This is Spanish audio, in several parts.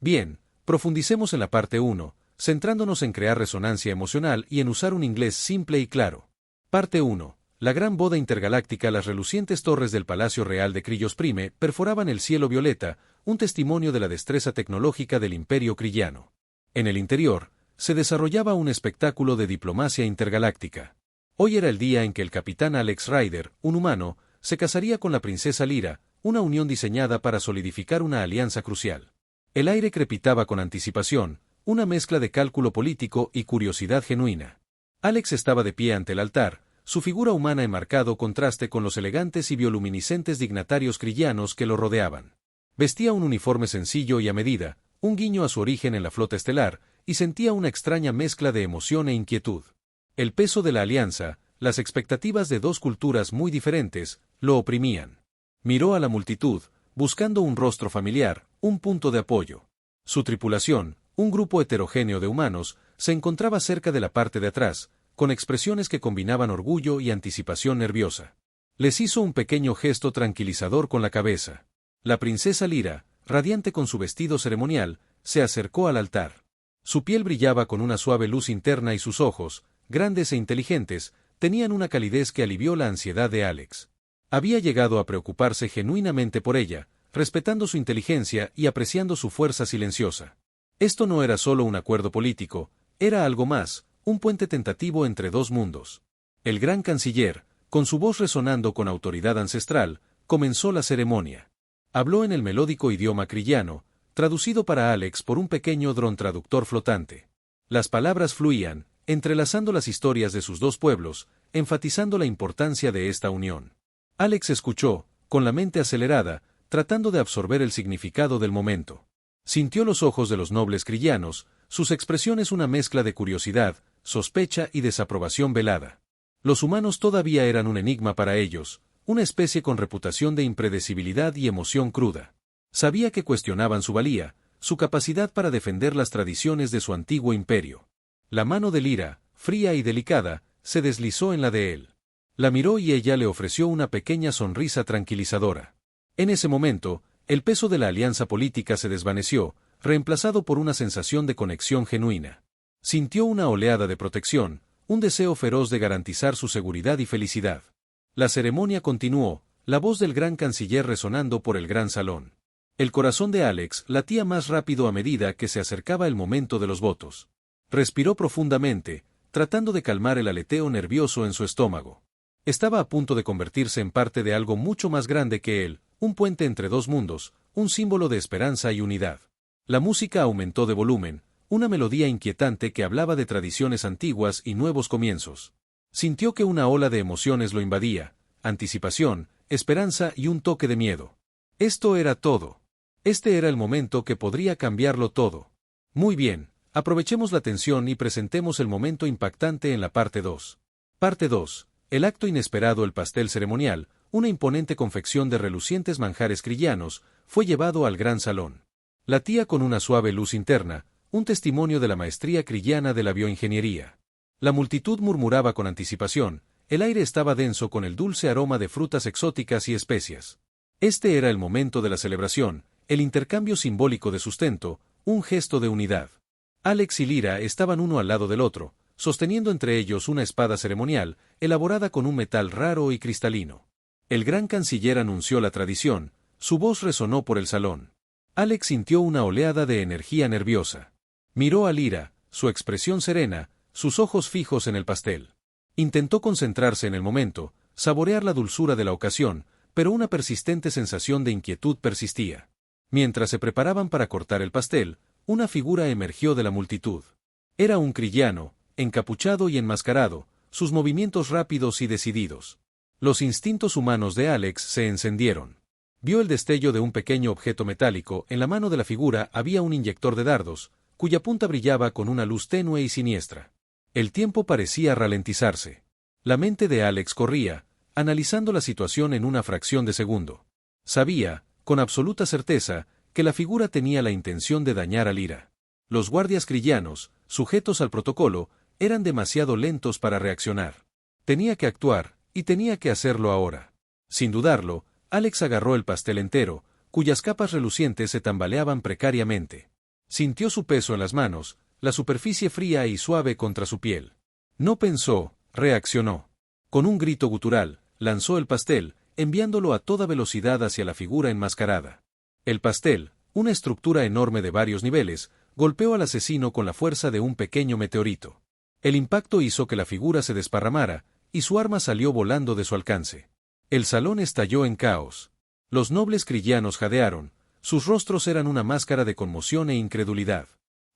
Bien, profundicemos en la parte 1, centrándonos en crear resonancia emocional y en usar un inglés simple y claro. Parte 1. La gran boda intergaláctica. Las relucientes torres del Palacio Real de Crillos Prime perforaban el cielo violeta, un testimonio de la destreza tecnológica del Imperio Crillano. En el interior, se desarrollaba un espectáculo de diplomacia intergaláctica. Hoy era el día en que el capitán Alex Rider, un humano, se casaría con la princesa Lyra, una unión diseñada para solidificar una alianza crucial. El aire crepitaba con anticipación, una mezcla de cálculo político y curiosidad genuina. Alex estaba de pie ante el altar, su figura humana en marcado contraste con los elegantes y bioluminiscentes dignatarios crillanos que lo rodeaban. Vestía un uniforme sencillo y a medida, un guiño a su origen en la flota estelar, y sentía una extraña mezcla de emoción e inquietud. El peso de la alianza, las expectativas de dos culturas muy diferentes, lo oprimían. Miró a la multitud, buscando un rostro familiar, un punto de apoyo. Su tripulación, un grupo heterogéneo de humanos, se encontraba cerca de la parte de atrás, con expresiones que combinaban orgullo y anticipación nerviosa. Les hizo un pequeño gesto tranquilizador con la cabeza. La princesa Lyra, radiante con su vestido ceremonial, se acercó al altar. Su piel brillaba con una suave luz interna y sus ojos, grandes e inteligentes, tenían una calidez que alivió la ansiedad de Alex. Había llegado a preocuparse genuinamente por ella, respetando su inteligencia y apreciando su fuerza silenciosa. Esto no era solo un acuerdo político, era algo más, un puente tentativo entre dos mundos. El gran canciller, con su voz resonando con autoridad ancestral, comenzó la ceremonia. Habló en el melódico idioma crillano, traducido para Alex por un pequeño dron traductor flotante. Las palabras fluían, entrelazando las historias de sus dos pueblos, enfatizando la importancia de esta unión. Alex escuchó, con la mente acelerada, tratando de absorber el significado del momento. Sintió los ojos de los nobles crillanos, sus expresiones una mezcla de curiosidad, sospecha y desaprobación velada. Los humanos todavía eran un enigma para ellos, una especie con reputación de impredecibilidad y emoción cruda. Sabía que cuestionaban su valía, su capacidad para defender las tradiciones de su antiguo imperio. La mano de Lyra, fría y delicada, se deslizó en la de él. La miró y ella le ofreció una pequeña sonrisa tranquilizadora. En ese momento, el peso de la alianza política se desvaneció, reemplazado por una sensación de conexión genuina. Sintió una oleada de protección, un deseo feroz de garantizar su seguridad y felicidad. La ceremonia continuó, la voz del gran canciller resonando por el gran salón. El corazón de Alex latía más rápido a medida que se acercaba el momento de los votos. Respiró profundamente, tratando de calmar el aleteo nervioso en su estómago. Estaba a punto de convertirse en parte de algo mucho más grande que él, un puente entre dos mundos, un símbolo de esperanza y unidad. La música aumentó de volumen, una melodía inquietante que hablaba de tradiciones antiguas y nuevos comienzos. Sintió que una ola de emociones lo invadía, anticipación, esperanza y un toque de miedo. Esto era todo. Este era el momento que podría cambiarlo todo. Muy bien, aprovechemos la tensión y presentemos el momento impactante en la parte 2. Parte 2. El acto inesperado. El pastel ceremonial, una imponente confección de relucientes manjares crillanos, fue llevado al gran salón. Latía con una suave luz interna, un testimonio de la maestría crillana de la bioingeniería. La multitud murmuraba con anticipación, el aire estaba denso con el dulce aroma de frutas exóticas y especias. Este era el momento de la celebración, el intercambio simbólico de sustento, un gesto de unidad. Alex y Lyra estaban uno al lado del otro, sosteniendo entre ellos una espada ceremonial, elaborada con un metal raro y cristalino. El gran canciller anunció la tradición, su voz resonó por el salón. Alex sintió una oleada de energía nerviosa. Miró a Lyra, su expresión serena, sus ojos fijos en el pastel. Intentó concentrarse en el momento, saborear la dulzura de la ocasión, pero una persistente sensación de inquietud persistía. Mientras se preparaban para cortar el pastel, una figura emergió de la multitud. Era un crillano, encapuchado y enmascarado, sus movimientos rápidos y decididos. Los instintos humanos de Alex se encendieron. Vio el destello de un pequeño objeto metálico. En la mano de la figura había un inyector de dardos, cuya punta brillaba con una luz tenue y siniestra. El tiempo parecía ralentizarse. La mente de Alex corría, analizando la situación en una fracción de segundo. Sabía, con absoluta certeza, que la figura tenía la intención de dañar a Lyra. Los guardias crillanos, sujetos al protocolo, eran demasiado lentos para reaccionar. Tenía que actuar, y tenía que hacerlo ahora. Sin dudarlo, Alex agarró el pastel entero, cuyas capas relucientes se tambaleaban precariamente. Sintió su peso en las manos, la superficie fría y suave contra su piel. No pensó, reaccionó. Con un grito gutural, lanzó el pastel, enviándolo a toda velocidad hacia la figura enmascarada. El pastel, una estructura enorme de varios niveles, golpeó al asesino con la fuerza de un pequeño meteorito. El impacto hizo que la figura se desparramara, y su arma salió volando de su alcance. El salón estalló en caos. Los nobles cristianos jadearon, sus rostros eran una máscara de conmoción e incredulidad.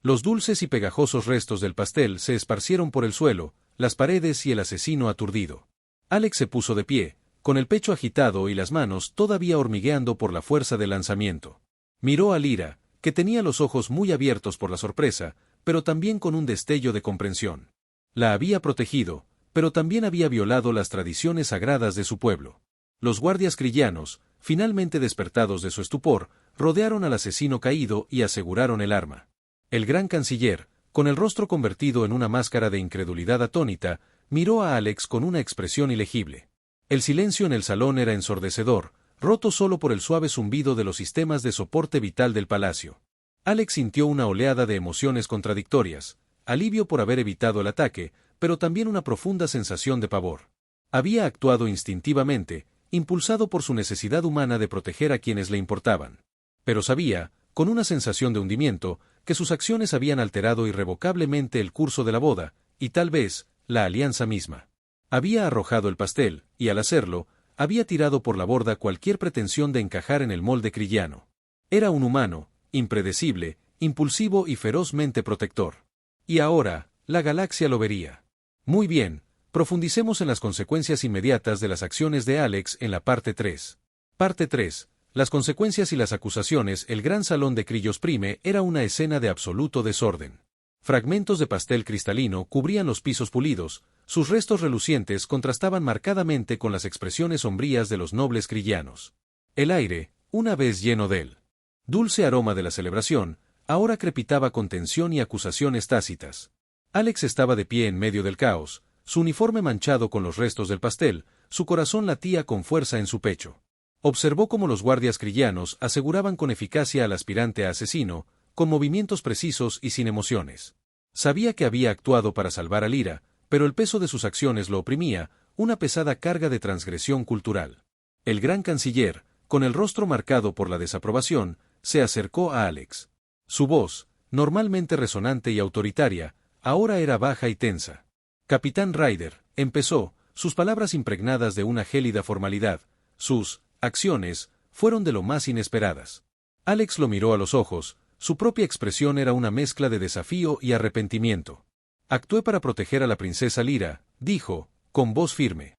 Los dulces y pegajosos restos del pastel se esparcieron por el suelo, las paredes y el asesino aturdido. Alex se puso de pie, con el pecho agitado y las manos todavía hormigueando por la fuerza del lanzamiento. Miró a Lyra, que tenía los ojos muy abiertos por la sorpresa, pero también con un destello de comprensión. La había protegido, pero también había violado las tradiciones sagradas de su pueblo. Los guardias cristianos, finalmente despertados de su estupor, rodearon al asesino caído y aseguraron el arma. El gran canciller, con el rostro convertido en una máscara de incredulidad atónita, miró a Alex con una expresión ilegible. El silencio en el salón era ensordecedor, roto solo por el suave zumbido de los sistemas de soporte vital del palacio. Alex sintió una oleada de emociones contradictorias, alivio por haber evitado el ataque, pero también una profunda sensación de pavor. Había actuado instintivamente, impulsado por su necesidad humana de proteger a quienes le importaban. Pero sabía, con una sensación de hundimiento, que sus acciones habían alterado irrevocablemente el curso de la boda, y tal vez, la alianza misma. Había arrojado el pastel, y al hacerlo, había tirado por la borda cualquier pretensión de encajar en el molde cristiano. Era un humano, impredecible, impulsivo y ferozmente protector. Y ahora, la galaxia lo vería. Muy bien, profundicemos en las consecuencias inmediatas de las acciones de Alex en la parte 3. Parte 3. Las consecuencias y las acusaciones. El gran salón de Crillos Prime era una escena de absoluto desorden. Fragmentos de pastel cristalino cubrían los pisos pulidos, sus restos relucientes contrastaban marcadamente con las expresiones sombrías de los nobles cristianos. El aire, una vez lleno del dulce aroma de la celebración, ahora crepitaba con tensión y acusaciones tácitas. Alex estaba de pie en medio del caos, su uniforme manchado con los restos del pastel, su corazón latía con fuerza en su pecho. Observó cómo los guardias cristianos aseguraban con eficacia al aspirante a asesino, con movimientos precisos y sin emociones. Sabía que había actuado para salvar a Lyra, pero el peso de sus acciones lo oprimía, una pesada carga de transgresión cultural. El gran canciller, con el rostro marcado por la desaprobación, se acercó a Alex. Su voz, normalmente resonante y autoritaria, ahora era baja y tensa. Capitán Ryder, empezó, sus palabras impregnadas de una gélida formalidad, sus acciones fueron de lo más inesperadas. Alex lo miró a los ojos, su propia expresión era una mezcla de desafío y arrepentimiento. Actué para proteger a la princesa Lyra, dijo, con voz firme.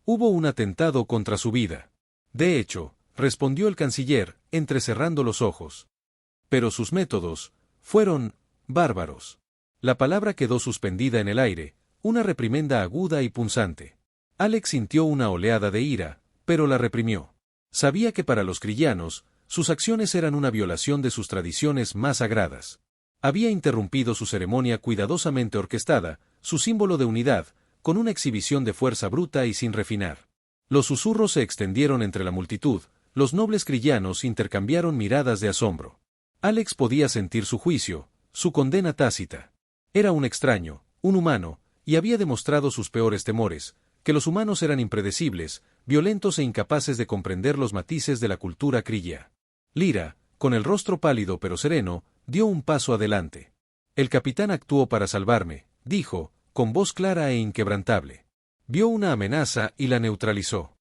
Hubo un atentado contra su vida. De hecho, respondió el canciller, entrecerrando los ojos. Pero sus métodos fueron bárbaros. La palabra quedó suspendida en el aire, una reprimenda aguda y punzante. Alex sintió una oleada de ira, pero la reprimió. Sabía que para los cristianos, sus acciones eran una violación de sus tradiciones más sagradas. Había interrumpido su ceremonia cuidadosamente orquestada, su símbolo de unidad, con una exhibición de fuerza bruta y sin refinar. Los susurros se extendieron entre la multitud, los nobles cristianos intercambiaron miradas de asombro. Alex podía sentir su juicio, su condena tácita. Era un extraño, un humano, y había demostrado sus peores temores, que los humanos eran impredecibles, violentos e incapaces de comprender los matices de la cultura crilla. Lyra, con el rostro pálido pero sereno, dio un paso adelante. El capitán actuó para salvarme, dijo, con voz clara e inquebrantable. Vio una amenaza y la neutralizó.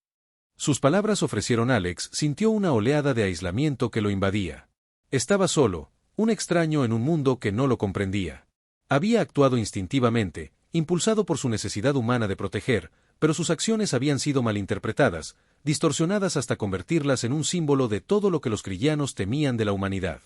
Sus palabras ofrecieron. Alex sintió una oleada de aislamiento que lo invadía. Estaba solo, un extraño en un mundo que no lo comprendía. Había actuado instintivamente, impulsado por su necesidad humana de proteger, pero sus acciones habían sido malinterpretadas, distorsionadas hasta convertirlas en un símbolo de todo lo que los cristianos temían de la humanidad.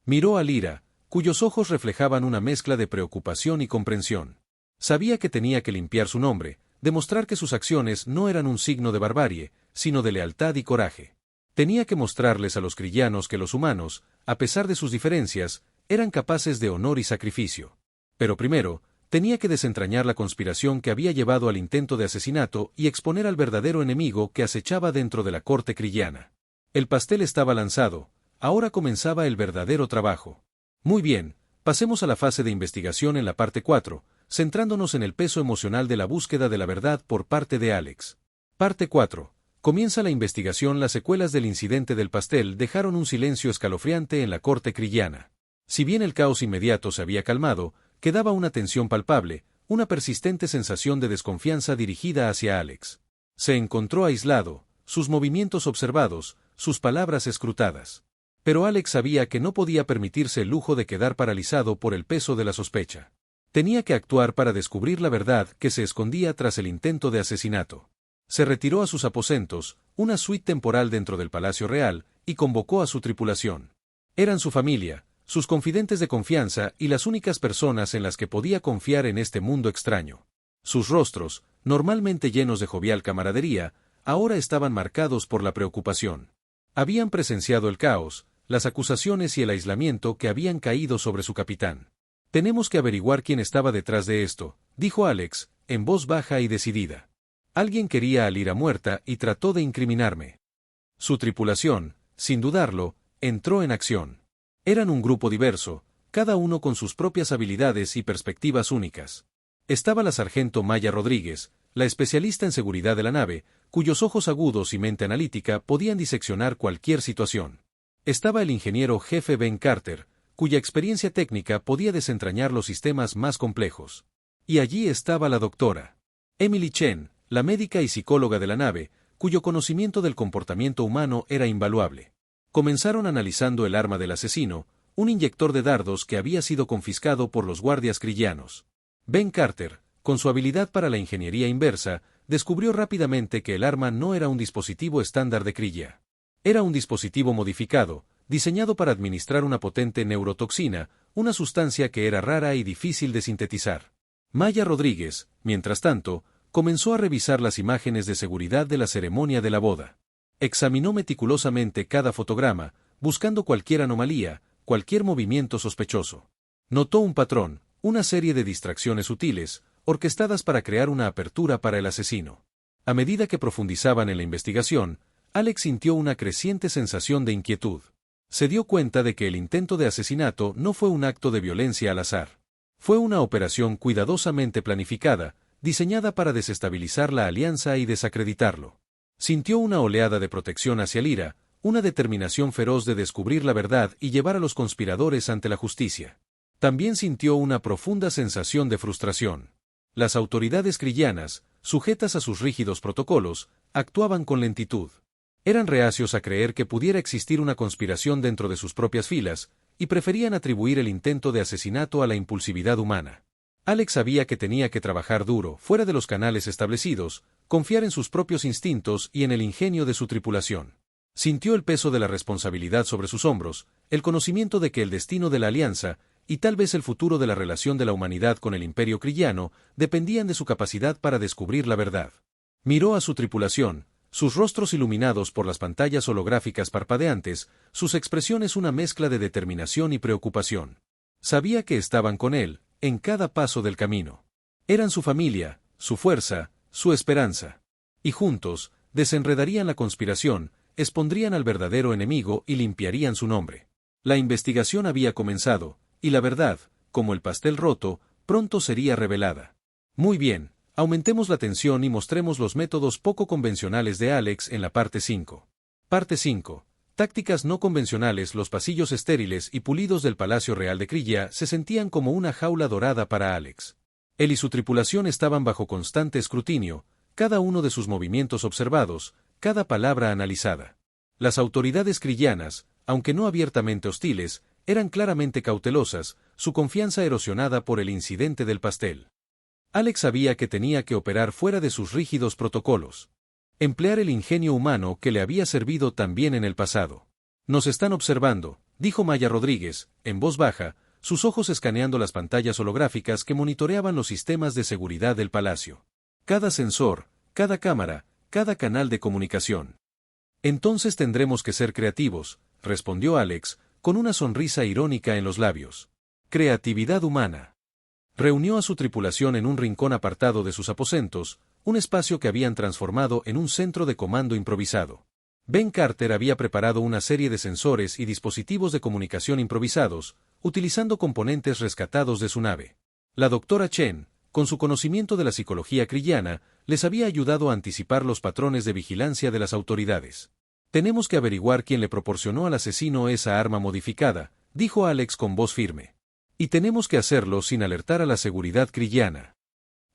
Miró a Lyra, cuyos ojos reflejaban una mezcla de preocupación y comprensión. Sabía que tenía que limpiar su nombre, demostrar que sus acciones no eran un signo de barbarie, sino de lealtad y coraje. Tenía que mostrarles a los cristianos que los humanos, a pesar de sus diferencias, eran capaces de honor y sacrificio. Pero primero, tenía que desentrañar la conspiración que había llevado al intento de asesinato y exponer al verdadero enemigo que acechaba dentro de la corte cristiana. El pastel estaba lanzado, ahora comenzaba el verdadero trabajo. Muy bien, pasemos a la fase de investigación en la parte 4, centrándonos en el peso emocional de la búsqueda de la verdad por parte de Alex. Parte 4. Comienza la investigación. Las secuelas del incidente del pastel dejaron un silencio escalofriante en la corte crillana. Si bien el caos inmediato se había calmado, quedaba una tensión palpable, una persistente sensación de desconfianza dirigida hacia Alex. Se encontró aislado, sus movimientos observados, sus palabras escrutadas. Pero Alex sabía que no podía permitirse el lujo de quedar paralizado por el peso de la sospecha. Tenía que actuar para descubrir la verdad que se escondía tras el intento de asesinato. Se retiró a sus aposentos, una suite temporal dentro del Palacio Real, y convocó a su tripulación. Eran su familia, sus confidentes de confianza y las únicas personas en las que podía confiar en este mundo extraño. Sus rostros, normalmente llenos de jovial camaradería, ahora estaban marcados por la preocupación. Habían presenciado el caos, las acusaciones y el aislamiento que habían caído sobre su capitán. «Tenemos que averiguar quién estaba detrás de esto», dijo Alex, en voz baja y decidida. «Alguien quería a Lyra muerta y trató de incriminarme». Su tripulación, sin dudarlo, entró en acción. Eran un grupo diverso, cada uno con sus propias habilidades y perspectivas únicas. Estaba la sargento Maya Rodríguez, la especialista en seguridad de la nave, cuyos ojos agudos y mente analítica podían diseccionar cualquier situación. Estaba el ingeniero jefe Ben Carter, cuya experiencia técnica podía desentrañar los sistemas más complejos. Y allí estaba la doctora Emily Chen, la médica y psicóloga de la nave, cuyo conocimiento del comportamiento humano era invaluable. Comenzaron analizando el arma del asesino, un inyector de dardos que había sido confiscado por los guardias crillanos. Ben Carter, con su habilidad para la ingeniería inversa, descubrió rápidamente que el arma no era un dispositivo estándar de Crilla. Era un dispositivo modificado, diseñado para administrar una potente neurotoxina, una sustancia que era rara y difícil de sintetizar. Maya Rodríguez, mientras tanto, comenzó a revisar las imágenes de seguridad de la ceremonia de la boda. Examinó meticulosamente cada fotograma, buscando cualquier anomalía, cualquier movimiento sospechoso. Notó un patrón, una serie de distracciones sutiles, orquestadas para crear una apertura para el asesino. A medida que profundizaban en la investigación, Alex sintió una creciente sensación de inquietud. Se dio cuenta de que el intento de asesinato no fue un acto de violencia al azar. Fue una operación cuidadosamente planificada, diseñada para desestabilizar la alianza y desacreditarlo. Sintió una oleada de protección hacia Lyra, una determinación feroz de descubrir la verdad y llevar a los conspiradores ante la justicia. También sintió una profunda sensación de frustración. Las autoridades crillanas, sujetas a sus rígidos protocolos, actuaban con lentitud. Eran reacios a creer que pudiera existir una conspiración dentro de sus propias filas, y preferían atribuir el intento de asesinato a la impulsividad humana. Alex sabía que tenía que trabajar duro, fuera de los canales establecidos, confiar en sus propios instintos y en el ingenio de su tripulación. Sintió el peso de la responsabilidad sobre sus hombros, el conocimiento de que el destino de la alianza, y tal vez el futuro de la relación de la humanidad con el imperio crillano, dependían de su capacidad para descubrir la verdad. Miró a su tripulación, sus rostros iluminados por las pantallas holográficas parpadeantes, sus expresiones una mezcla de determinación y preocupación. Sabía que estaban con él, en cada paso del camino. Eran su familia, su fuerza, su esperanza. Y juntos, desenredarían la conspiración, expondrían al verdadero enemigo y limpiarían su nombre. La investigación había comenzado, y la verdad, como el pastel roto, pronto sería revelada. Muy bien, aumentemos la tensión y mostremos los métodos poco convencionales de Alex en la parte 5. Parte 5. Tácticas no convencionales. Los pasillos estériles y pulidos del Palacio Real de Crilla se sentían como una jaula dorada para Alex. Él y su tripulación estaban bajo constante escrutinio, cada uno de sus movimientos observados, cada palabra analizada. Las autoridades crillanas, aunque no abiertamente hostiles, eran claramente cautelosas, su confianza erosionada por el incidente del pastel. Alex sabía que tenía que operar fuera de sus rígidos protocolos. Emplear el ingenio humano que le había servido tan bien en el pasado. «Nos están observando», dijo Maya Rodríguez, en voz baja, sus ojos escaneando las pantallas holográficas que monitoreaban los sistemas de seguridad del palacio. Cada sensor, cada cámara, cada canal de comunicación. «Entonces tendremos que ser creativos», respondió Alex, con una sonrisa irónica en los labios. «Creatividad humana». Reunió a su tripulación en un rincón apartado de sus aposentos, un espacio que habían transformado en un centro de comando improvisado. Ben Carter había preparado una serie de sensores y dispositivos de comunicación improvisados, utilizando componentes rescatados de su nave. La doctora Chen, con su conocimiento de la psicología kriyana, les había ayudado a anticipar los patrones de vigilancia de las autoridades. Tenemos que averiguar quién le proporcionó al asesino esa arma modificada, dijo Alex con voz firme. Y tenemos que hacerlo sin alertar a la seguridad kriyana.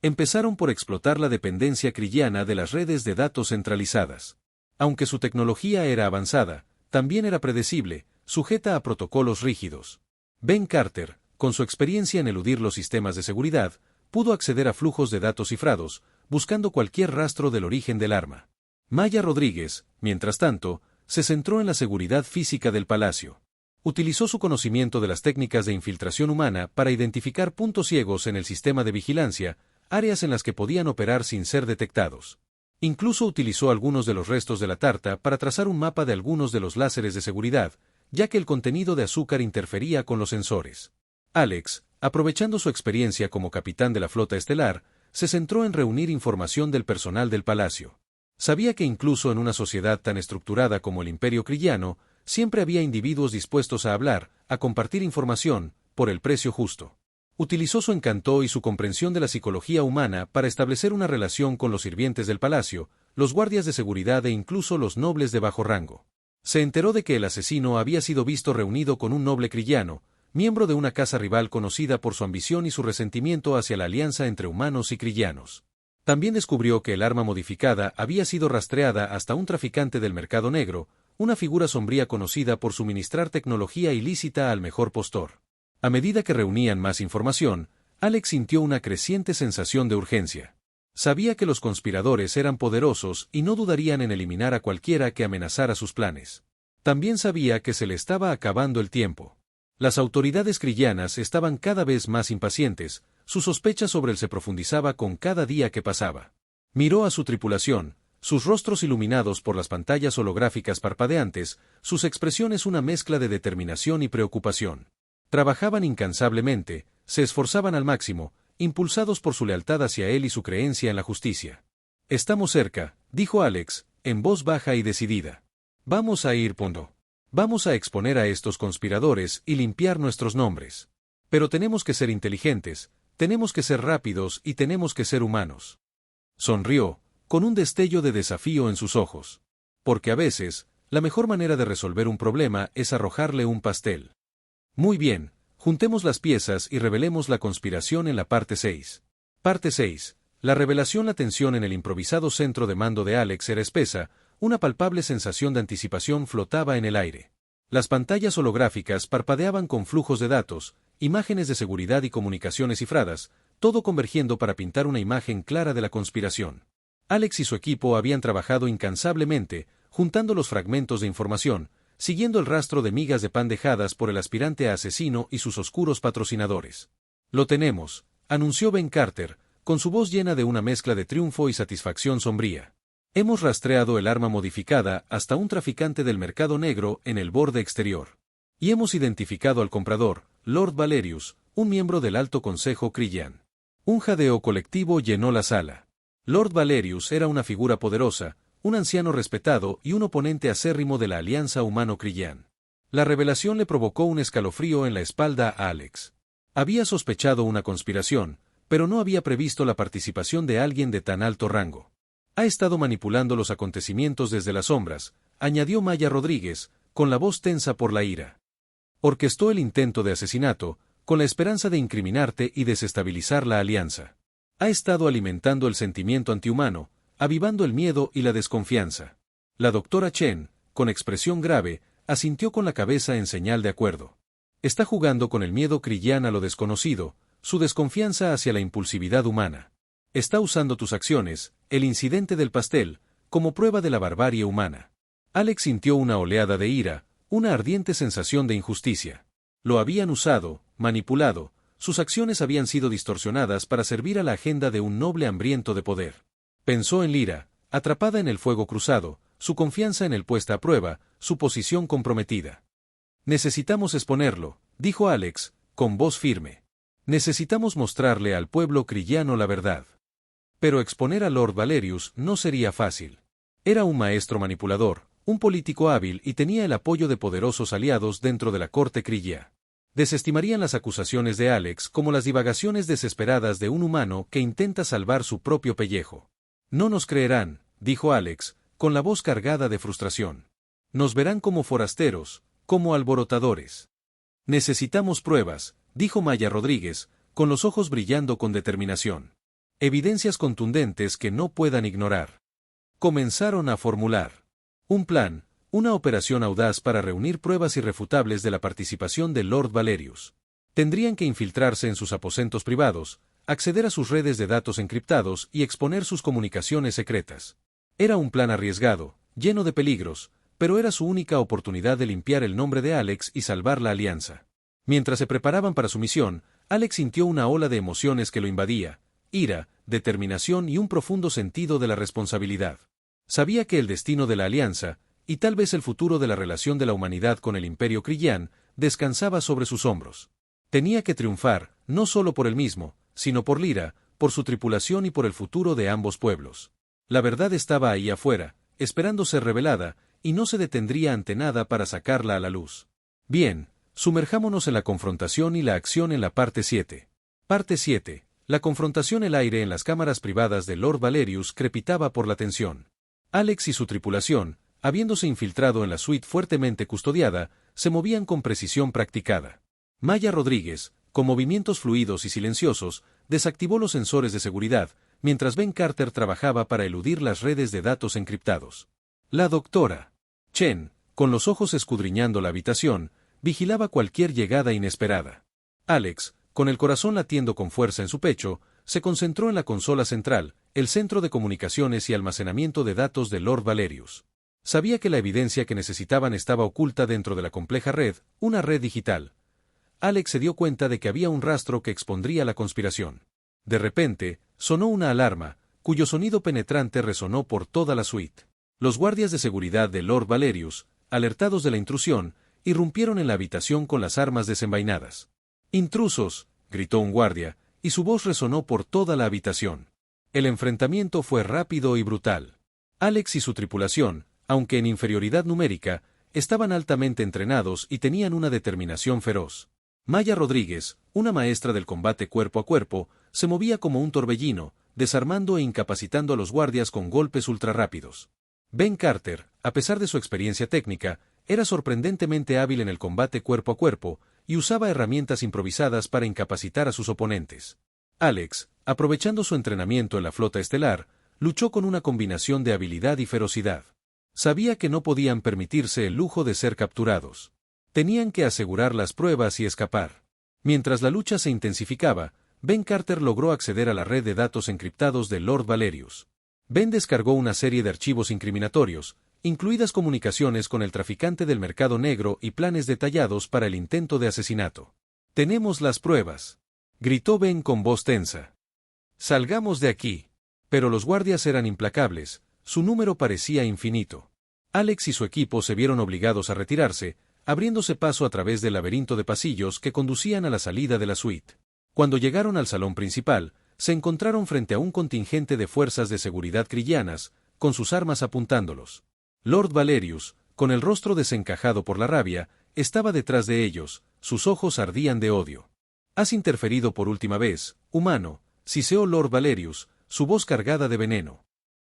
Empezaron por explotar la dependencia kriyana de las redes de datos centralizadas. Aunque su tecnología era avanzada, también era predecible, sujeta a protocolos rígidos. Ben Carter, con su experiencia en eludir los sistemas de seguridad, pudo acceder a flujos de datos cifrados, buscando cualquier rastro del origen del arma. Maya Rodríguez, mientras tanto, se centró en la seguridad física del palacio. Utilizó su conocimiento de las técnicas de infiltración humana para identificar puntos ciegos en el sistema de vigilancia, áreas en las que podían operar sin ser detectados. Incluso utilizó algunos de los restos de la tarta para trazar un mapa de algunos de los láseres de seguridad, ya que el contenido de azúcar interfería con los sensores. Alex, aprovechando su experiencia como capitán de la flota estelar, se centró en reunir información del personal del palacio. Sabía que incluso en una sociedad tan estructurada como el Imperio Kriyano, siempre había individuos dispuestos a hablar, a compartir información, por el precio justo. Utilizó su encanto y su comprensión de la psicología humana para establecer una relación con los sirvientes del palacio, los guardias de seguridad e incluso los nobles de bajo rango. Se enteró de que el asesino había sido visto reunido con un noble kriyano, miembro de una casa rival conocida por su ambición y su resentimiento hacia la alianza entre humanos y kriyanos. También descubrió que el arma modificada había sido rastreada hasta un traficante del mercado negro, una figura sombría conocida por suministrar tecnología ilícita al mejor postor. A medida que reunían más información, Alex sintió una creciente sensación de urgencia. Sabía que los conspiradores eran poderosos y no dudarían en eliminar a cualquiera que amenazara sus planes. También sabía que se le estaba acabando el tiempo. Las autoridades kriyanas estaban cada vez más impacientes, su sospecha sobre él se profundizaba con cada día que pasaba. Miró a su tripulación, sus rostros iluminados por las pantallas holográficas parpadeantes, sus expresiones una mezcla de determinación y preocupación. Trabajaban incansablemente, se esforzaban al máximo, impulsados por su lealtad hacia él y su creencia en la justicia. «Estamos cerca», dijo Alex, en voz baja y decidida. «Vamos a ir pondo. Vamos a exponer a estos conspiradores y limpiar nuestros nombres. Pero tenemos que ser inteligentes, tenemos que ser rápidos y tenemos que ser humanos». Sonrió, con un destello de desafío en sus ojos. Porque a veces, la mejor manera de resolver un problema es arrojarle un pastel. Muy bien, juntemos las piezas y revelemos la conspiración en la parte 6. Parte 6. La revelación. La tensión en el improvisado centro de mando de Alex era espesa, una palpable sensación de anticipación flotaba en el aire. Las pantallas holográficas parpadeaban con flujos de datos, imágenes de seguridad y comunicaciones cifradas, todo convergiendo para pintar una imagen clara de la conspiración. Alex y su equipo habían trabajado incansablemente, juntando los fragmentos de información, siguiendo el rastro de migas de pan dejadas por el aspirante a asesino y sus oscuros patrocinadores. «Lo tenemos», anunció Ben Carter, con su voz llena de una mezcla de triunfo y satisfacción sombría. «Hemos rastreado el arma modificada hasta un traficante del mercado negro en el borde exterior. Y hemos identificado al comprador, Lord Valerius, un miembro del Alto Consejo Kriyan». Un jadeo colectivo llenó la sala. Lord Valerius era una figura poderosa, un anciano respetado y un oponente acérrimo de la alianza humano-Kriyan. La revelación le provocó un escalofrío en la espalda a Alex. Había sospechado una conspiración, pero no había previsto la participación de alguien de tan alto rango. «Ha estado manipulando los acontecimientos desde las sombras», añadió Maya Rodríguez, con la voz tensa por la ira. «Orquestó el intento de asesinato, con la esperanza de incriminarte y desestabilizar la alianza. Ha estado alimentando el sentimiento antihumano, avivando el miedo y la desconfianza». La doctora Chen, con expresión grave, asintió con la cabeza en señal de acuerdo. «Está jugando con el miedo Kriyan a lo desconocido, su desconfianza hacia la impulsividad humana. Está usando tus acciones, el incidente del pastel, como prueba de la barbarie humana». Alex sintió una oleada de ira, una ardiente sensación de injusticia. Lo habían usado, manipulado, sus acciones habían sido distorsionadas para servir a la agenda de un noble hambriento de poder. Pensó en Lyra, atrapada en el fuego cruzado, su confianza en él puesta a prueba, su posición comprometida. «Necesitamos exponerlo», dijo Alex, con voz firme. «Necesitamos mostrarle al pueblo kriyano la verdad». Pero exponer a Lord Valerius no sería fácil. Era un maestro manipulador, un político hábil y tenía el apoyo de poderosos aliados dentro de la corte Kriyia. Desestimarían las acusaciones de Alex como las divagaciones desesperadas de un humano que intenta salvar su propio pellejo. No nos creerán, dijo Alex, con la voz cargada de frustración. Nos verán como forasteros, como alborotadores. Necesitamos pruebas, dijo Maya Rodríguez, con los ojos brillando con determinación. Evidencias contundentes que no puedan ignorar. Comenzaron a formular un plan, una operación audaz para reunir pruebas irrefutables de la participación de Lord Valerius. Tendrían que infiltrarse en sus aposentos privados, acceder a sus redes de datos encriptados y exponer sus comunicaciones secretas. Era un plan arriesgado, lleno de peligros, pero era su única oportunidad de limpiar el nombre de Alex y salvar la alianza. Mientras se preparaban para su misión, Alex sintió una ola de emociones que lo invadía, ira, determinación y un profundo sentido de la responsabilidad. Sabía que el destino de la alianza, y tal vez el futuro de la relación de la humanidad con el Imperio Kriyán, descansaba sobre sus hombros. Tenía que triunfar, no solo por él mismo, sino por Lyra, por su tripulación y por el futuro de ambos pueblos. La verdad estaba ahí afuera, esperando ser revelada, y no se detendría ante nada para sacarla a la luz. Bien, sumerjámonos en la confrontación y la acción en la parte 7. Parte 7. La confrontación. El aire en las cámaras privadas de Lord Valerius crepitaba por la tensión. Alex y su tripulación, habiéndose infiltrado en la suite fuertemente custodiada, se movían con precisión practicada. Maya Rodríguez, con movimientos fluidos y silenciosos, desactivó los sensores de seguridad, mientras Ben Carter trabajaba para eludir las redes de datos encriptados. La doctora Chen, con los ojos escudriñando la habitación, vigilaba cualquier llegada inesperada. Alex, con el corazón latiendo con fuerza en su pecho, se concentró en la consola central, el centro de comunicaciones y almacenamiento de datos de Lord Valerius. Sabía que la evidencia que necesitaban estaba oculta dentro de la compleja red, una red digital. Alex se dio cuenta de que había un rastro que expondría la conspiración. De repente, sonó una alarma, cuyo sonido penetrante resonó por toda la suite. Los guardias de seguridad de Lord Valerius, alertados de la intrusión, irrumpieron en la habitación con las armas desenvainadas. «¡Intrusos!», gritó un guardia, y su voz resonó por toda la habitación. El enfrentamiento fue rápido y brutal. Alex y su tripulación, aunque en inferioridad numérica, estaban altamente entrenados y tenían una determinación feroz. Maya Rodríguez, una maestra del combate cuerpo a cuerpo, se movía como un torbellino, desarmando e incapacitando a los guardias con golpes ultrarrápidos. Ben Carter, a pesar de su experiencia técnica, era sorprendentemente hábil en el combate cuerpo a cuerpo, y usaba herramientas improvisadas para incapacitar a sus oponentes. Alex, aprovechando su entrenamiento en la flota estelar, luchó con una combinación de habilidad y ferocidad. Sabía que no podían permitirse el lujo de ser capturados. Tenían que asegurar las pruebas y escapar. Mientras la lucha se intensificaba, Ben Carter logró acceder a la red de datos encriptados de Lord Valerius. Ben descargó una serie de archivos incriminatorios, incluidas comunicaciones con el traficante del mercado negro y planes detallados para el intento de asesinato. «Tenemos las pruebas», gritó Ben con voz tensa. «Salgamos de aquí». Pero los guardias eran implacables, su número parecía infinito. Alex y su equipo se vieron obligados a retirarse, abriéndose paso a través del laberinto de pasillos que conducían a la salida de la suite. Cuando llegaron al salón principal, se encontraron frente a un contingente de fuerzas de seguridad kriyanas, con sus armas apuntándolos. Lord Valerius, con el rostro desencajado por la rabia, estaba detrás de ellos, sus ojos ardían de odio. «Has interferido por última vez, humano», siseó Lord Valerius, su voz cargada de veneno.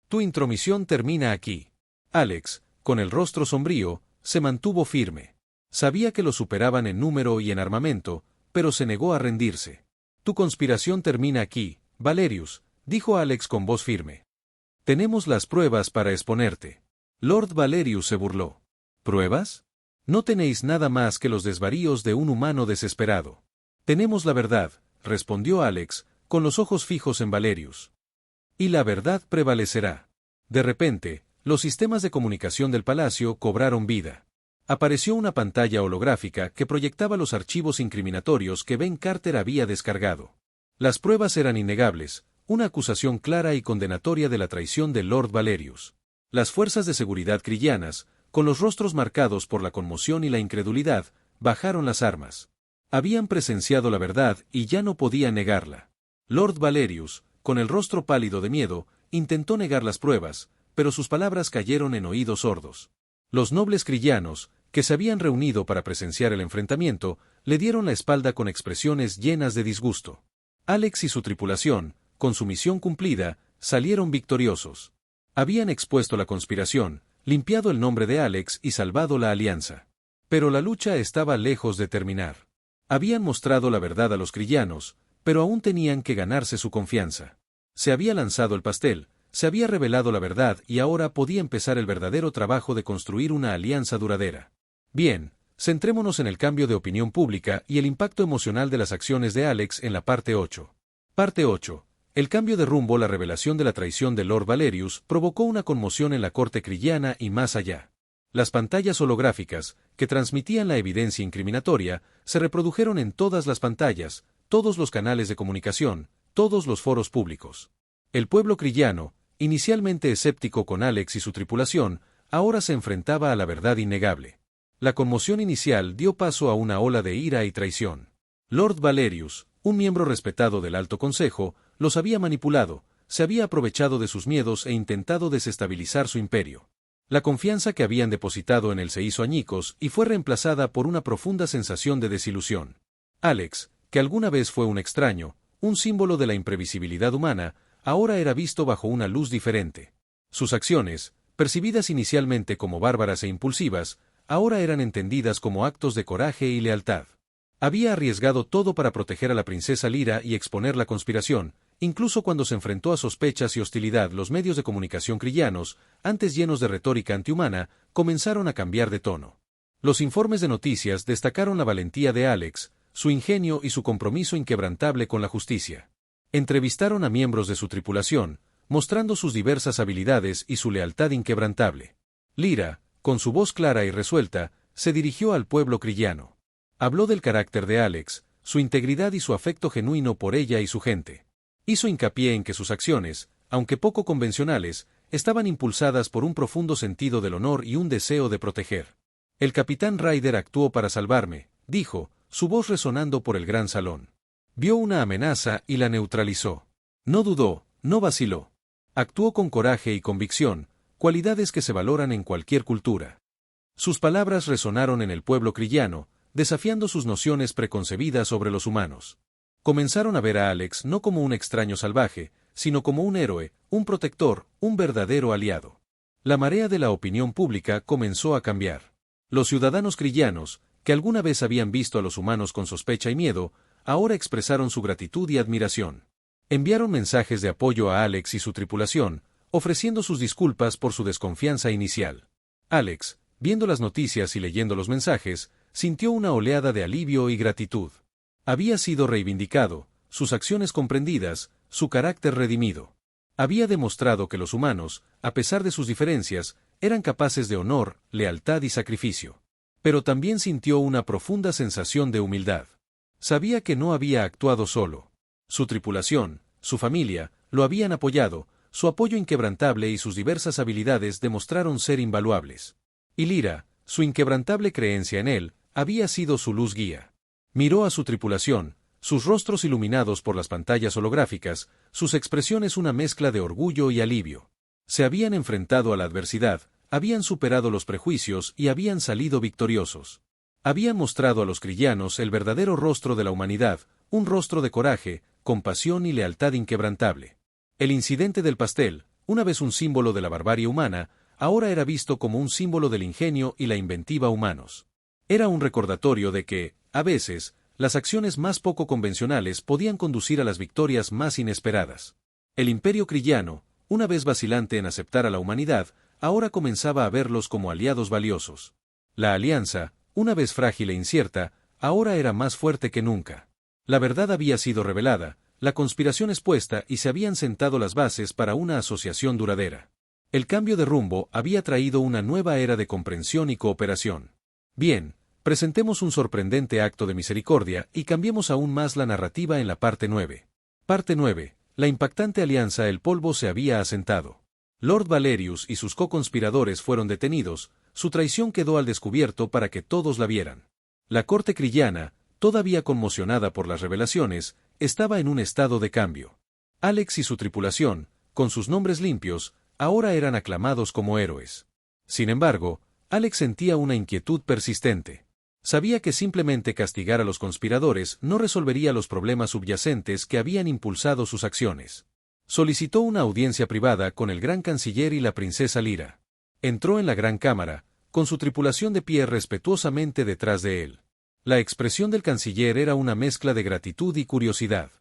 «Tu intromisión termina aquí». Alex, con el rostro sombrío, se mantuvo firme. Sabía que lo superaban en número y en armamento, pero se negó a rendirse. «Tu conspiración termina aquí, Valerius», dijo Alex con voz firme. «Tenemos las pruebas para exponerte». Lord Valerius se burló. «¿Pruebas? No tenéis nada más que los desvaríos de un humano desesperado». «Tenemos la verdad», respondió Alex, con los ojos fijos en Valerius. «Y la verdad prevalecerá». De repente, los sistemas de comunicación del palacio cobraron vida. Apareció una pantalla holográfica que proyectaba los archivos incriminatorios que Ben Carter había descargado. Las pruebas eran innegables, una acusación clara y condenatoria de la traición de Lord Valerius. Las fuerzas de seguridad kriyanas, con los rostros marcados por la conmoción y la incredulidad, bajaron las armas. Habían presenciado la verdad y ya no podían negarla. Lord Valerius, con el rostro pálido de miedo, intentó negar las pruebas, pero sus palabras cayeron en oídos sordos. Los nobles crillanos, que se habían reunido para presenciar el enfrentamiento, le dieron la espalda con expresiones llenas de disgusto. Alex y su tripulación, con su misión cumplida, salieron victoriosos. Habían expuesto la conspiración, limpiado el nombre de Alex y salvado la alianza. Pero la lucha estaba lejos de terminar. Habían mostrado la verdad a los crillanos, pero aún tenían que ganarse su confianza. Se había lanzado el pastel, se había revelado la verdad y ahora podía empezar el verdadero trabajo de construir una alianza duradera. Bien, centrémonos en el cambio de opinión pública y el impacto emocional de las acciones de Alex en la parte 8. Parte 8. El cambio de rumbo. La revelación de la traición de Lord Valerius provocó una conmoción en la corte crillana y más allá. Las pantallas holográficas, que transmitían la evidencia incriminatoria, se reprodujeron en todas las pantallas, todos los canales de comunicación, todos los foros públicos. El pueblo crillano, inicialmente escéptico con Alex y su tripulación, ahora se enfrentaba a la verdad innegable. La conmoción inicial dio paso a una ola de ira y traición. Lord Valerius, un miembro respetado del Alto Consejo, los había manipulado, se había aprovechado de sus miedos e intentado desestabilizar su imperio. La confianza que habían depositado en él se hizo añicos y fue reemplazada por una profunda sensación de desilusión. Alex, que alguna vez fue un extraño, un símbolo de la imprevisibilidad humana, ahora era visto bajo una luz diferente. Sus acciones, percibidas inicialmente como bárbaras e impulsivas, ahora eran entendidas como actos de coraje y lealtad. Había arriesgado todo para proteger a la princesa Lyra y exponer la conspiración, incluso cuando se enfrentó a sospechas y hostilidad. Los medios de comunicación crillanos, antes llenos de retórica antihumana, comenzaron a cambiar de tono. Los informes de noticias destacaron la valentía de Alex, su ingenio y su compromiso inquebrantable con la justicia. Entrevistaron a miembros de su tripulación, mostrando sus diversas habilidades y su lealtad inquebrantable. Lyra, con su voz clara y resuelta, se dirigió al pueblo crillano. Habló del carácter de Alex, su integridad y su afecto genuino por ella y su gente. Hizo hincapié en que sus acciones, aunque poco convencionales, estaban impulsadas por un profundo sentido del honor y un deseo de proteger. El capitán Ryder actuó para salvarme, dijo, su voz resonando por el gran salón. Vio una amenaza y la neutralizó. No dudó, no vaciló. Actuó con coraje y convicción, cualidades que se valoran en cualquier cultura. Sus palabras resonaron en el pueblo crillano, desafiando sus nociones preconcebidas sobre los humanos. Comenzaron a ver a Alex no como un extraño salvaje, sino como un héroe, un protector, un verdadero aliado. La marea de la opinión pública comenzó a cambiar. Los ciudadanos crillanos, que alguna vez habían visto a los humanos con sospecha y miedo, ahora expresaron su gratitud y admiración. Enviaron mensajes de apoyo a Alex y su tripulación, ofreciendo sus disculpas por su desconfianza inicial. Alex, viendo las noticias y leyendo los mensajes, sintió una oleada de alivio y gratitud. Había sido reivindicado, sus acciones comprendidas, su carácter redimido. Había demostrado que los humanos, a pesar de sus diferencias, eran capaces de honor, lealtad y sacrificio. Pero también sintió una profunda sensación de humildad. Sabía que no había actuado solo. Su tripulación, su familia, lo habían apoyado, su apoyo inquebrantable y sus diversas habilidades demostraron ser invaluables. Y Lyra, su inquebrantable creencia en él, había sido su luz guía. Miró a su tripulación, sus rostros iluminados por las pantallas holográficas, sus expresiones una mezcla de orgullo y alivio. Se habían enfrentado a la adversidad, habían superado los prejuicios y habían salido victoriosos. Habían mostrado a los crillanos el verdadero rostro de la humanidad, un rostro de coraje, compasión y lealtad inquebrantable. El incidente del pastel, una vez un símbolo de la barbarie humana, ahora era visto como un símbolo del ingenio y la inventiva humanos. Era un recordatorio de que, a veces, las acciones más poco convencionales podían conducir a las victorias más inesperadas. El imperio crillano, una vez vacilante en aceptar a la humanidad, ahora comenzaba a verlos como aliados valiosos. La alianza, una vez frágil e incierta, ahora era más fuerte que nunca. La verdad había sido revelada, la conspiración expuesta y se habían sentado las bases para una asociación duradera. El cambio de rumbo había traído una nueva era de comprensión y cooperación. Bien, presentemos un sorprendente acto de misericordia y cambiemos aún más la narrativa en la parte 9. Parte 9. La impactante alianza. El polvo se había asentado. Lord Valerius y sus co-conspiradores fueron detenidos, su traición quedó al descubierto para que todos la vieran. La corte crillana, todavía conmocionada por las revelaciones, estaba en un estado de cambio. Alex y su tripulación, con sus nombres limpios, ahora eran aclamados como héroes. Sin embargo, Alex sentía una inquietud persistente. Sabía que simplemente castigar a los conspiradores no resolvería los problemas subyacentes que habían impulsado sus acciones. Solicitó una audiencia privada con el gran canciller y la princesa Lyra. Entró en la gran cámara, con su tripulación de pie respetuosamente detrás de él. La expresión del canciller era una mezcla de gratitud y curiosidad.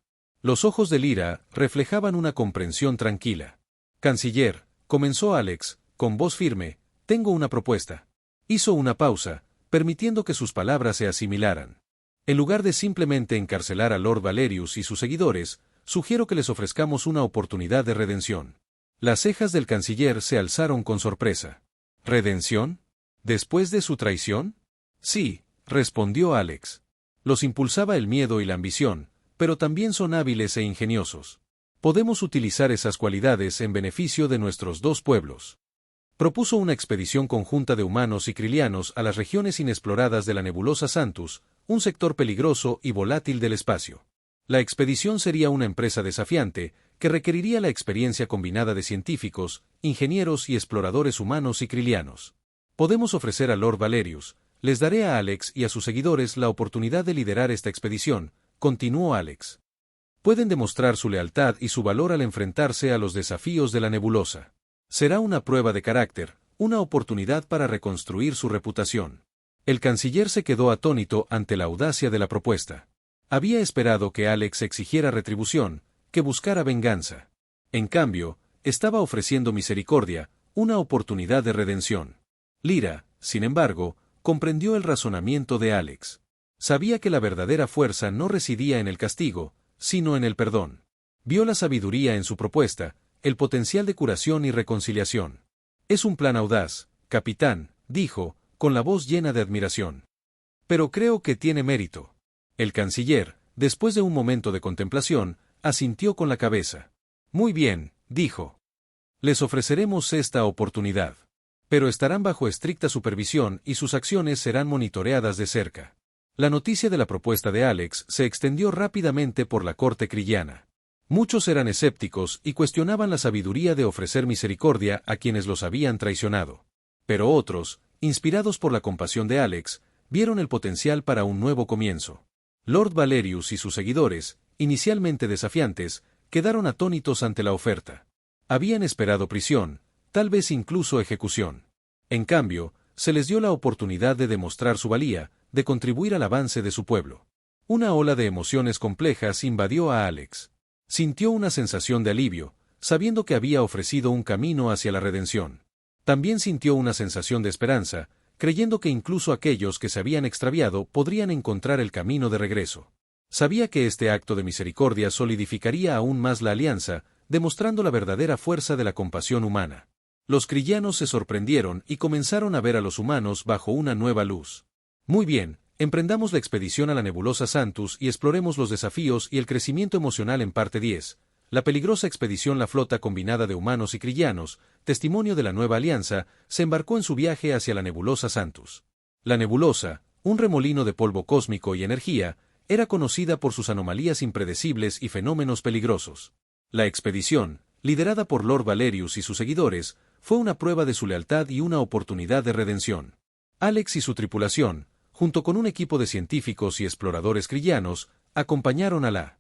Los ojos de Lyra reflejaban una comprensión tranquila. «Canciller», comenzó Alex, con voz firme, «tengo una propuesta». Hizo una pausa, permitiendo que sus palabras se asimilaran. En lugar de simplemente encarcelar a Lord Valerius y sus seguidores, sugiero que les ofrezcamos una oportunidad de redención. Las cejas del canciller se alzaron con sorpresa. ¿Redención? ¿Después de su traición? Sí, respondió Alex. Los impulsaba el miedo y la ambición, pero también son hábiles e ingeniosos. Podemos utilizar esas cualidades en beneficio de nuestros dos pueblos. Propuso una expedición conjunta de humanos y krilianos a las regiones inexploradas de la nebulosa Santus, un sector peligroso y volátil del espacio. La expedición sería una empresa desafiante, que requeriría la experiencia combinada de científicos, ingenieros y exploradores humanos y krilianos. Podemos ofrecer a Lord Valerius, les daré a Alex y a sus seguidores la oportunidad de liderar esta expedición, continuó Alex. Pueden demostrar su lealtad y su valor al enfrentarse a los desafíos de la nebulosa. Será una prueba de carácter, una oportunidad para reconstruir su reputación. El canciller se quedó atónito ante la audacia de la propuesta. Había esperado que Alex exigiera retribución, que buscara venganza. En cambio, estaba ofreciendo misericordia, una oportunidad de redención. Lyra, sin embargo, comprendió el razonamiento de Alex. Sabía que la verdadera fuerza no residía en el castigo, sino en el perdón. Vio la sabiduría en su propuesta, el potencial de curación y reconciliación. Es un plan audaz, capitán, dijo, con la voz llena de admiración. Pero creo que tiene mérito. El canciller, después de un momento de contemplación, asintió con la cabeza. Muy bien, dijo. Les ofreceremos esta oportunidad. Pero estarán bajo estricta supervisión y sus acciones serán monitoreadas de cerca. La noticia de la propuesta de Alex se extendió rápidamente por la corte kriliana. Muchos eran escépticos y cuestionaban la sabiduría de ofrecer misericordia a quienes los habían traicionado. Pero otros, inspirados por la compasión de Alex, vieron el potencial para un nuevo comienzo. Lord Valerius y sus seguidores, inicialmente desafiantes, quedaron atónitos ante la oferta. Habían esperado prisión, tal vez incluso ejecución. En cambio, se les dio la oportunidad de demostrar su valía, de contribuir al avance de su pueblo. Una ola de emociones complejas invadió a Alex. Sintió una sensación de alivio, sabiendo que había ofrecido un camino hacia la redención. También sintió una sensación de esperanza, creyendo que incluso aquellos que se habían extraviado podrían encontrar el camino de regreso. Sabía que este acto de misericordia solidificaría aún más la alianza, demostrando la verdadera fuerza de la compasión humana. Los krilianos se sorprendieron y comenzaron a ver a los humanos bajo una nueva luz. Muy bien, emprendamos la expedición a la nebulosa Santus y exploremos los desafíos y el crecimiento emocional en parte 10. La peligrosa expedición La Flota Combinada de Humanos y Krilianos, testimonio de la nueva alianza, se embarcó en su viaje hacia la nebulosa Santus. La nebulosa, un remolino de polvo cósmico y energía, era conocida por sus anomalías impredecibles y fenómenos peligrosos. La expedición, liderada por Lord Valerius y sus seguidores, fue una prueba de su lealtad y una oportunidad de redención. Alex y su tripulación, junto con un equipo de científicos y exploradores krilianos, acompañaron a la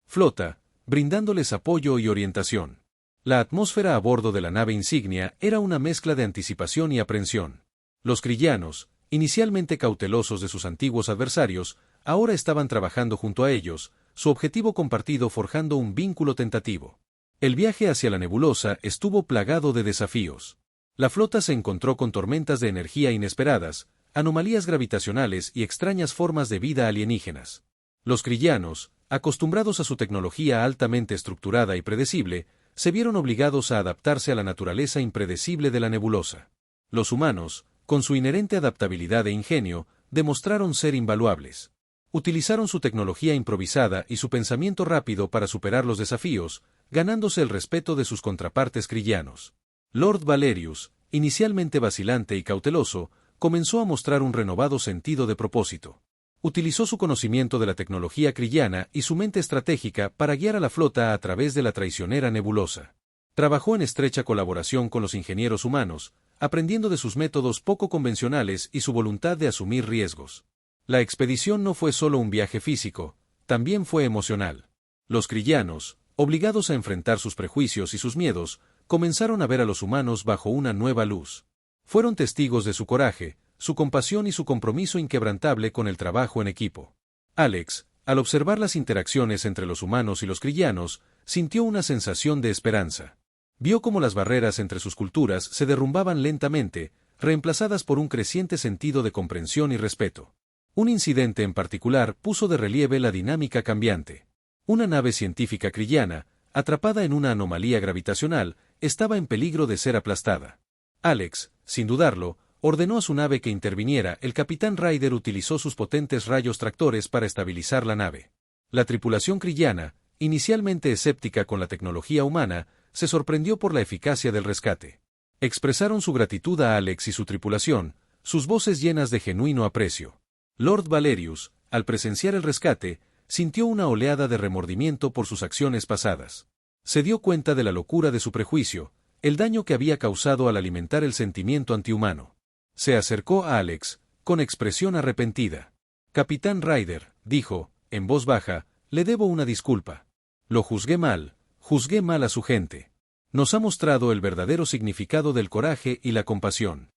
flota, brindándoles apoyo y orientación. La atmósfera a bordo de la nave insignia era una mezcla de anticipación y aprensión. Los krilianos, inicialmente cautelosos de sus antiguos adversarios, ahora estaban trabajando junto a ellos, su objetivo compartido forjando un vínculo tentativo. El viaje hacia la nebulosa estuvo plagado de desafíos. La flota se encontró con tormentas de energía inesperadas, anomalías gravitacionales y extrañas formas de vida alienígenas. Los krilianos, acostumbrados a su tecnología altamente estructurada y predecible, se vieron obligados a adaptarse a la naturaleza impredecible de la nebulosa. Los humanos, con su inherente adaptabilidad e ingenio, demostraron ser invaluables. Utilizaron su tecnología improvisada y su pensamiento rápido para superar los desafíos, ganándose el respeto de sus contrapartes krilianos. Lord Valerius, inicialmente vacilante y cauteloso, comenzó a mostrar un renovado sentido de propósito. Utilizó su conocimiento de la tecnología kriliana y su mente estratégica para guiar a la flota a través de la traicionera nebulosa. Trabajó en estrecha colaboración con los ingenieros humanos, aprendiendo de sus métodos poco convencionales y su voluntad de asumir riesgos. La expedición no fue solo un viaje físico, también fue emocional. Los krillanos, obligados a enfrentar sus prejuicios y sus miedos, comenzaron a ver a los humanos bajo una nueva luz. Fueron testigos de su coraje, su compasión y su compromiso inquebrantable con el trabajo en equipo. Alex, al observar las interacciones entre los humanos y los krillanos, sintió una sensación de esperanza. Vio cómo las barreras entre sus culturas se derrumbaban lentamente, reemplazadas por un creciente sentido de comprensión y respeto. Un incidente en particular puso de relieve la dinámica cambiante. Una nave científica krillana, atrapada en una anomalía gravitacional, estaba en peligro de ser aplastada. Alex, sin dudarlo, ordenó a su nave que interviniera. El capitán Ryder utilizó sus potentes rayos tractores para estabilizar la nave. La tripulación krillana, inicialmente escéptica con la tecnología humana, se sorprendió por la eficacia del rescate. Expresaron su gratitud a Alex y su tripulación, sus voces llenas de genuino aprecio. Lord Valerius, al presenciar el rescate, sintió una oleada de remordimiento por sus acciones pasadas. Se dio cuenta de la locura de su prejuicio, el daño que había causado al alimentar el sentimiento antihumano. Se acercó a Alex, con expresión arrepentida. Capitán Ryder, dijo, en voz baja, le debo una disculpa. Lo juzgué mal a su gente. Nos ha mostrado el verdadero significado del coraje y la compasión.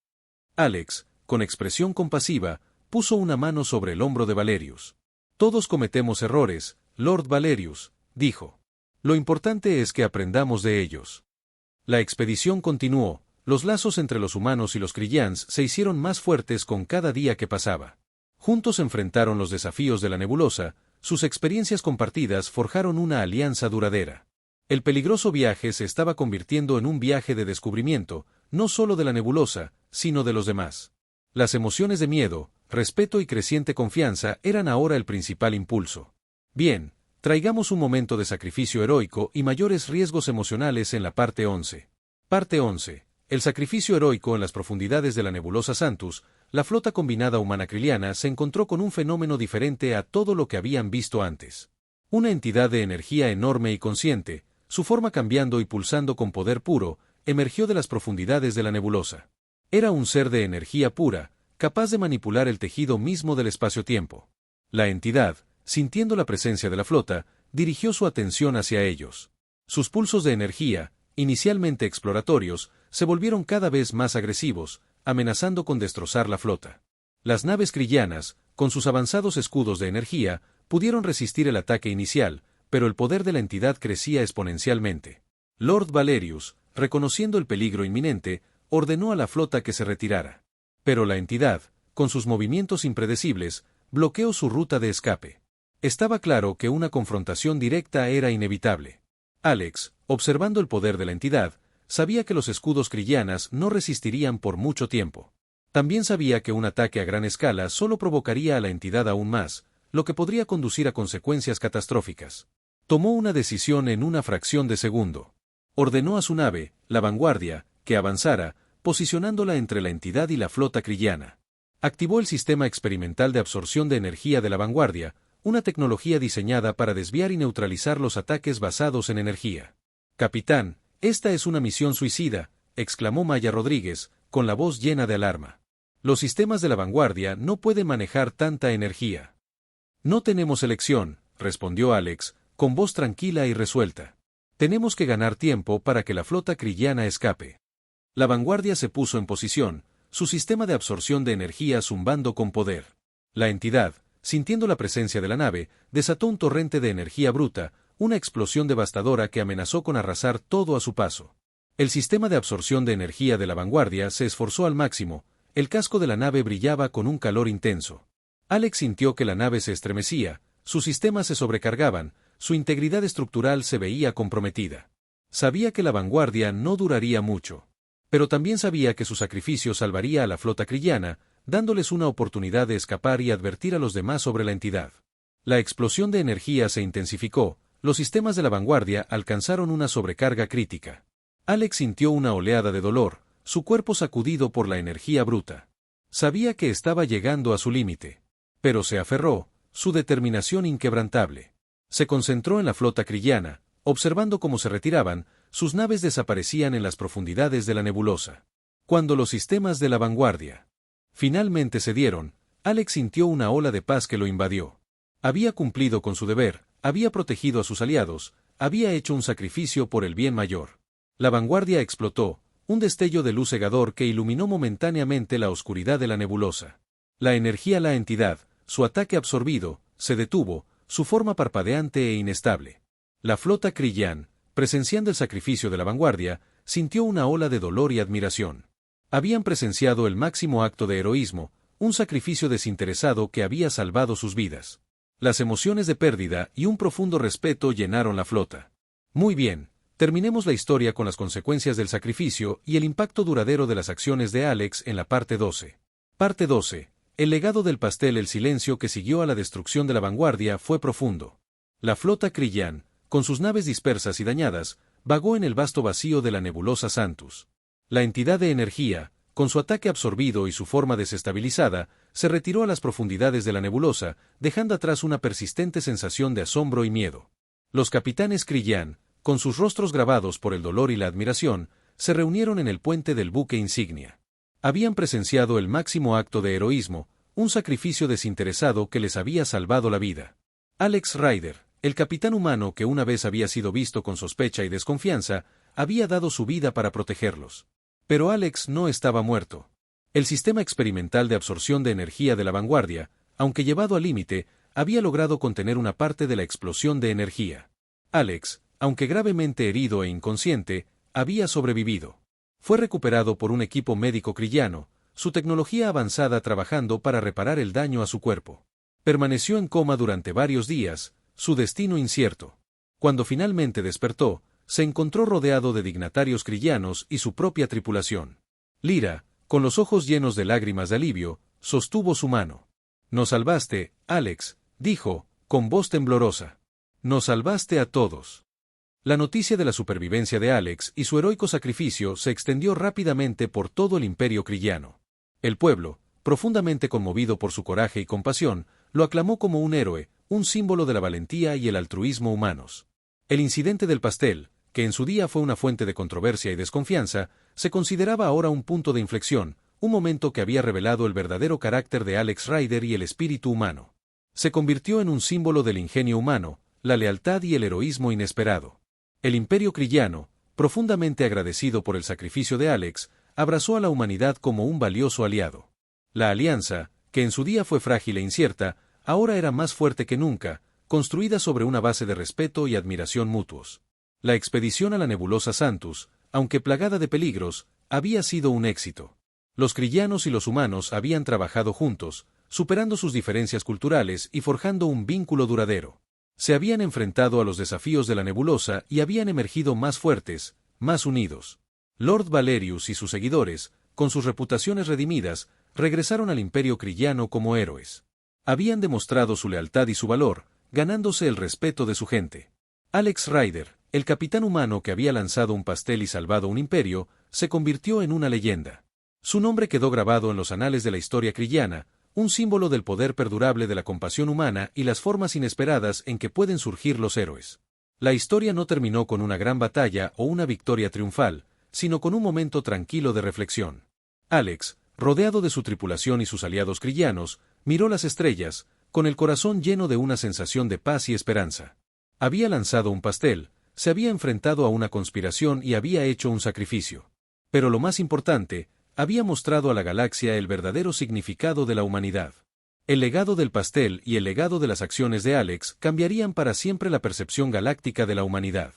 Alex, con expresión compasiva, puso una mano sobre el hombro de Valerius. Todos cometemos errores, Lord Valerius, dijo. Lo importante es que aprendamos de ellos. La expedición continuó, los lazos entre los humanos y los krillans se hicieron más fuertes con cada día que pasaba. Juntos enfrentaron los desafíos de la nebulosa, sus experiencias compartidas forjaron una alianza duradera. El peligroso viaje se estaba convirtiendo en un viaje de descubrimiento, no solo de la nebulosa, sino de los demás. Las emociones de miedo, respeto y creciente confianza eran ahora el principal impulso. Bien, traigamos un momento de sacrificio heroico y mayores riesgos emocionales en la parte 11. Parte 11. El sacrificio heroico en las profundidades de la nebulosa Santus. La flota combinada humana-kriliana se encontró con un fenómeno diferente a todo lo que habían visto antes. Una entidad de energía enorme y consciente, su forma cambiando y pulsando con poder puro, emergió de las profundidades de la nebulosa. Era un ser de energía pura, capaz de manipular el tejido mismo del espacio-tiempo. La entidad, sintiendo la presencia de la flota, dirigió su atención hacia ellos. Sus pulsos de energía, inicialmente exploratorios, se volvieron cada vez más agresivos, amenazando con destrozar la flota. Las naves krillanas, con sus avanzados escudos de energía, pudieron resistir el ataque inicial, pero el poder de la entidad crecía exponencialmente. Lord Valerius, reconociendo el peligro inminente, ordenó a la flota que se retirara. Pero la entidad, con sus movimientos impredecibles, bloqueó su ruta de escape. Estaba claro que una confrontación directa era inevitable. Alex, observando el poder de la entidad, sabía que los escudos krillanas no resistirían por mucho tiempo. También sabía que un ataque a gran escala solo provocaría a la entidad aún más, lo que podría conducir a consecuencias catastróficas. Tomó una decisión en una fracción de segundo. Ordenó a su nave, la Vanguardia, que avanzara, posicionándola entre la entidad y la flota krillana. Activó el sistema experimental de absorción de energía de la Vanguardia, una tecnología diseñada para desviar y neutralizar los ataques basados en energía. Capitán, esta es una misión suicida, exclamó Maya Rodríguez, con la voz llena de alarma. Los sistemas de la Vanguardia no pueden manejar tanta energía. No tenemos elección, respondió Alex, con voz tranquila y resuelta. Tenemos que ganar tiempo para que la flota krillana escape. La Vanguardia se puso en posición, su sistema de absorción de energía zumbando con poder. La entidad, sintiendo la presencia de la nave, desató un torrente de energía bruta, una explosión devastadora que amenazó con arrasar todo a su paso. El sistema de absorción de energía de la Vanguardia se esforzó al máximo, el casco de la nave brillaba con un calor intenso. Alex sintió que la nave se estremecía, sus sistemas se sobrecargaban, su integridad estructural se veía comprometida. Sabía que la Vanguardia no duraría mucho. Pero también sabía que su sacrificio salvaría a la flota krillana, dándoles una oportunidad de escapar y advertir a los demás sobre la entidad. La explosión de energía se intensificó, los sistemas de la Vanguardia alcanzaron una sobrecarga crítica. Alex sintió una oleada de dolor, su cuerpo sacudido por la energía bruta. Sabía que estaba llegando a su límite. Pero se aferró, su determinación inquebrantable. Se concentró en la flota krillana, observando cómo se retiraban, sus naves desaparecían en las profundidades de la nebulosa. Cuando los sistemas de la vanguardia finalmente cedieron, Alex sintió una ola de paz que lo invadió. Había cumplido con su deber, había protegido a sus aliados, había hecho un sacrificio por el bien mayor. La vanguardia explotó, un destello de luz cegador que iluminó momentáneamente la oscuridad de la nebulosa. La energía, la entidad, su ataque absorbido, se detuvo, su forma parpadeante e inestable. La flota Krillin, presenciando el sacrificio de la vanguardia, sintió una ola de dolor y admiración. Habían presenciado el máximo acto de heroísmo, un sacrificio desinteresado que había salvado sus vidas. Las emociones de pérdida y un profundo respeto llenaron la flota. Muy bien, terminemos la historia con las consecuencias del sacrificio y el impacto duradero de las acciones de Alex en la parte 12. Parte 12. El legado del pastel. El silencio que siguió a la destrucción de la vanguardia fue profundo. La flota Krillin, con sus naves dispersas y dañadas, vagó en el vasto vacío de la nebulosa Santus. La entidad de energía, con su ataque absorbido y su forma desestabilizada, se retiró a las profundidades de la nebulosa, dejando atrás una persistente sensación de asombro y miedo. Los capitanes Krillin, con sus rostros grabados por el dolor y la admiración, se reunieron en el puente del buque insignia. Habían presenciado el máximo acto de heroísmo, un sacrificio desinteresado que les había salvado la vida. Alex Rider, el capitán humano que una vez había sido visto con sospecha y desconfianza, había dado su vida para protegerlos. Pero Alex no estaba muerto. El sistema experimental de absorción de energía de la vanguardia, aunque llevado al límite, había logrado contener una parte de la explosión de energía. Alex, aunque gravemente herido e inconsciente, había sobrevivido. Fue recuperado por un equipo médico krillano, su tecnología avanzada trabajando para reparar el daño a su cuerpo. Permaneció en coma durante varios días, su destino incierto. Cuando finalmente despertó, se encontró rodeado de dignatarios krillanos y su propia tripulación. Lyra, con los ojos llenos de lágrimas de alivio, sostuvo su mano. «Nos salvaste, Alex», dijo, con voz temblorosa. «Nos salvaste a todos». La noticia de la supervivencia de Alex y su heroico sacrificio se extendió rápidamente por todo el imperio krillano. El pueblo, profundamente conmovido por su coraje y compasión, lo aclamó como un héroe, un símbolo de la valentía y el altruismo humanos. El incidente del pastel, que en su día fue una fuente de controversia y desconfianza, se consideraba ahora un punto de inflexión, un momento que había revelado el verdadero carácter de Alex Rider y el espíritu humano. Se convirtió en un símbolo del ingenio humano, la lealtad y el heroísmo inesperado. El imperio krillano, profundamente agradecido por el sacrificio de Alex, abrazó a la humanidad como un valioso aliado. La alianza, que en su día fue frágil e incierta, ahora era más fuerte que nunca, construida sobre una base de respeto y admiración mutuos. La expedición a la nebulosa Santus, aunque plagada de peligros, había sido un éxito. Los krillanos y los humanos habían trabajado juntos, superando sus diferencias culturales y forjando un vínculo duradero. Se habían enfrentado a los desafíos de la nebulosa y habían emergido más fuertes, más unidos. Lord Valerius y sus seguidores, con sus reputaciones redimidas, regresaron al imperio krillano como héroes. Habían demostrado su lealtad y su valor, ganándose el respeto de su gente. Alex Rider, el capitán humano que había lanzado un pastel y salvado un imperio, se convirtió en una leyenda. Su nombre quedó grabado en los anales de la historia krillana, un símbolo del poder perdurable de la compasión humana y las formas inesperadas en que pueden surgir los héroes. La historia no terminó con una gran batalla o una victoria triunfal, sino con un momento tranquilo de reflexión. Alex, rodeado de su tripulación y sus aliados krillanos, miró las estrellas, con el corazón lleno de una sensación de paz y esperanza. Había lanzado un pastel, se había enfrentado a una conspiración y había hecho un sacrificio. Pero lo más importante, había mostrado a la galaxia el verdadero significado de la humanidad. El legado del pastel y el legado de las acciones de Alex cambiarían para siempre la percepción galáctica de la humanidad.